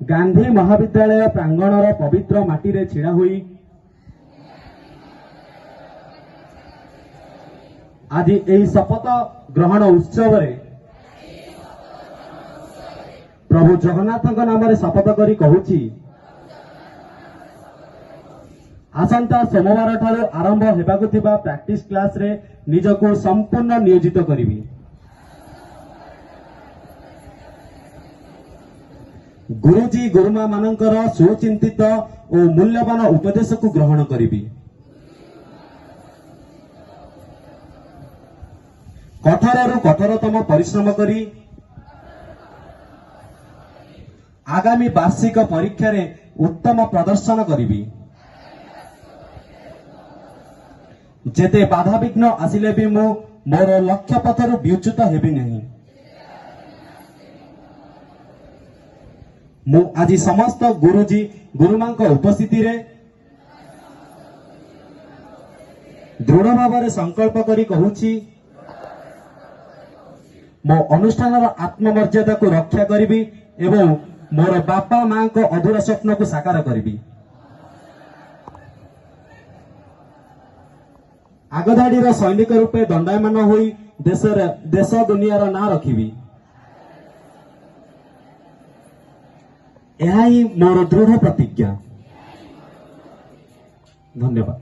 गांधी महाविद्यालय प्रांगणर पवित्र माटी छिड़ा हुई आज यही शपथ ग्रहण उत्सव प्रभु जगन्नाथ नाम शपथ करी कहूची आसंता सोमवार ठारू आरंभ हेबाकु थिबा प्रैक्टिस क्लास रे निजको संपूर्ण नियोजित करिवि। गुरुजी गुरुमा मानकर सुचिंतित और मूल्यवान उपदेश को ग्रहण करिवि। कठोररु कठोरतम परिश्रम करी आगामी वार्षिक परीक्षा रे उत्तम प्रदर्शन करिवि। जेते बाधा विघ्न आसिले भी मु मोर लक्ष्य पथरु विच्युत हेबि नहीं। मु आज समस्त गुरुजी गुरुमांक उपस्थिति रे दृढ़ भाव में संकल्प करी कहूची मो अनुष्ठान आत्ममर्यादा को रक्षा करी एवं मोर बापा मां को अधूरा स्वप्न को साकार करी। आगधाड़ी सैनिक रूपे दंडायमान होई देश दुनिया ना रखिबी। यह ही मोर दृढ़ प्रतिज्ञा। धन्यवाद।